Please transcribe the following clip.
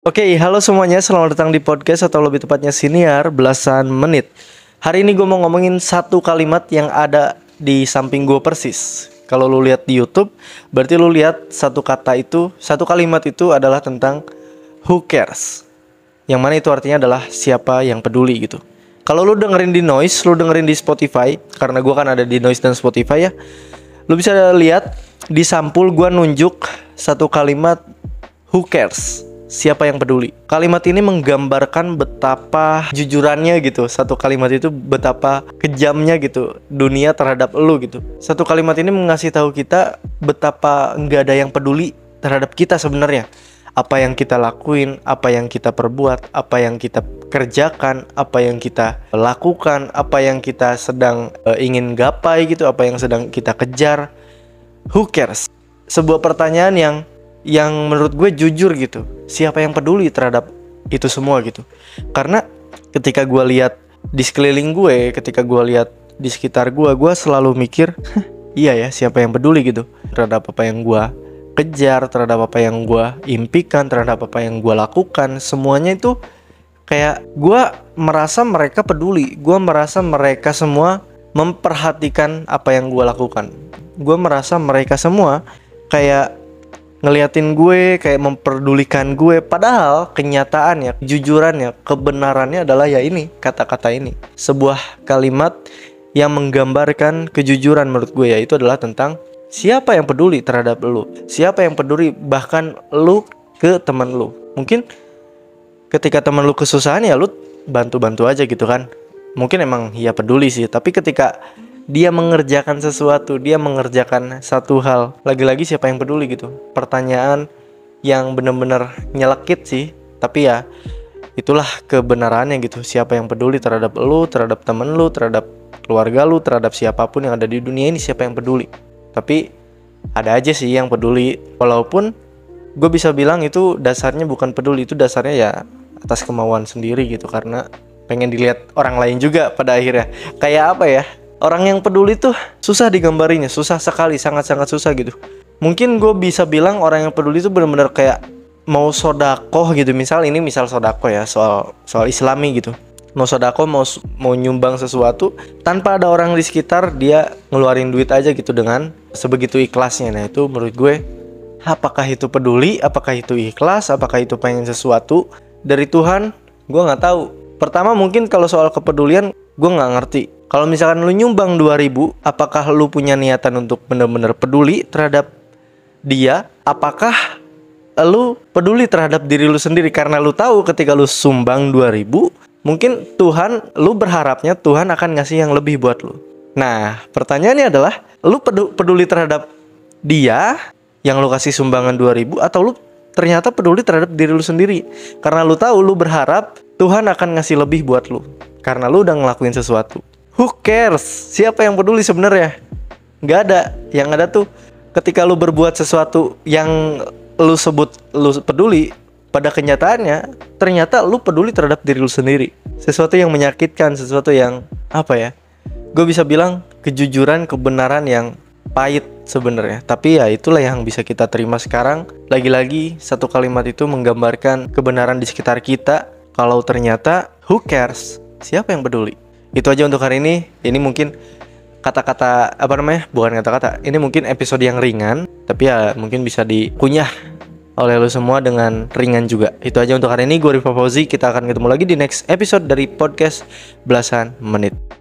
Oke, halo semuanya, selamat datang di podcast atau lebih tepatnya siniar belasan menit. Hari ini gue mau ngomongin satu kalimat yang ada di samping gue persis. Kalau lu lihat di YouTube, berarti lu lihat satu kalimat itu adalah tentang who cares. Yang mana itu artinya adalah siapa yang peduli gitu. Kalau lu dengerin di Noise, lu dengerin di Spotify, karena gue kan ada di Noise dan Spotify ya. Lu bisa lihat di sampul gue nunjuk satu kalimat who cares. Siapa yang peduli? Kalimat ini menggambarkan betapa jujurannya gitu. Satu kalimat itu betapa kejamnya gitu dunia terhadap elu gitu. Satu kalimat ini mengasih tahu kita betapa nggak ada yang peduli terhadap kita sebenarnya. Apa yang kita lakuin, apa yang kita perbuat, apa yang kita kerjakan, apa yang kita lakukan, apa yang kita sedang ingin gapai gitu, apa yang sedang kita kejar. Who cares? Sebuah pertanyaan yang menurut gue jujur gitu. Siapa yang peduli terhadap itu semua gitu. Karena ketika gue lihat di sekeliling gue, ketika gue lihat di sekitar gue selalu mikir, iya ya, siapa yang peduli gitu terhadap apa yang gue kejar, terhadap apa yang gue impikan, terhadap apa yang gue lakukan. Semuanya itu kayak gue merasa mereka peduli. Gue merasa mereka semua memperhatikan apa yang gue lakukan. Gue merasa mereka semua kayak ngeliatin gue, kayak memperdulikan gue. Padahal kenyataannya, kejujurannya, kebenarannya adalah ya ini, kata-kata ini. Sebuah kalimat yang menggambarkan kejujuran menurut gue, yaitu adalah tentang siapa yang peduli terhadap lu. Siapa yang peduli bahkan lu ke teman lu. Mungkin ketika teman lu kesusahan ya lu bantu-bantu aja gitu kan. Mungkin emang ya peduli sih, tapi ketika dia mengerjakan sesuatu, dia mengerjakan satu hal, lagi-lagi siapa yang peduli gitu. Pertanyaan yang benar-benar nyelekit sih, tapi ya itulah kebenarannya gitu. Siapa yang peduli terhadap lu, terhadap temen lu, terhadap keluarga lu, terhadap siapapun yang ada di dunia ini, siapa yang peduli. Tapi ada aja sih yang peduli, walaupun gue bisa bilang itu dasarnya bukan peduli, itu dasarnya ya atas kemauan sendiri gitu, karena pengen dilihat orang lain juga pada akhirnya. Kayak apa ya, orang yang peduli tuh susah digambarinya, susah sekali, sangat-sangat susah gitu. Mungkin gue bisa bilang orang yang peduli tuh benar-benar kayak mau sodakoh gitu. Misal sodakoh ya, soal islami gitu. Mau sodakoh, mau nyumbang sesuatu, tanpa ada orang di sekitar, dia ngeluarin duit aja gitu dengan sebegitu ikhlasnya. Nah itu menurut gue, apakah itu peduli, apakah itu ikhlas, apakah itu pengen sesuatu dari Tuhan? Gue gak tahu. Pertama mungkin kalau soal kepedulian, gue gak ngerti. Kalau misalkan lu nyumbang 2.000, apakah lu punya niatan untuk benar-benar peduli terhadap dia? Apakah lu peduli terhadap diri lu sendiri? Karena lu tahu ketika lu sumbang 2.000, mungkin lu berharapnya Tuhan akan ngasih yang lebih buat lu. Nah, pertanyaannya adalah, lu peduli terhadap dia yang lu kasih sumbangan 2.000, atau lu ternyata peduli terhadap diri lu sendiri? Karena lu tahu, lu berharap Tuhan akan ngasih lebih buat lu karena lu udah ngelakuin sesuatu. Who cares? Siapa yang peduli sebenarnya? Gak ada. Yang ada tuh ketika lu berbuat sesuatu yang lu sebut lu peduli, pada kenyataannya ternyata lu peduli terhadap diri lu sendiri. Sesuatu yang menyakitkan, sesuatu yang apa ya, gue bisa bilang kejujuran, kebenaran yang pahit sebenarnya. Tapi ya itulah yang bisa kita terima sekarang. Lagi-lagi satu kalimat itu menggambarkan kebenaran di sekitar kita. Kalau ternyata who cares? Siapa yang peduli? Itu aja untuk hari ini. Ini mungkin bukan kata-kata. Ini mungkin episode yang ringan, tapi ya mungkin bisa dikunyah oleh lo semua dengan ringan juga. Itu aja untuk hari ini. Gue Rifa Fauzi. Kita akan ketemu lagi di next episode dari podcast Belasan Menit.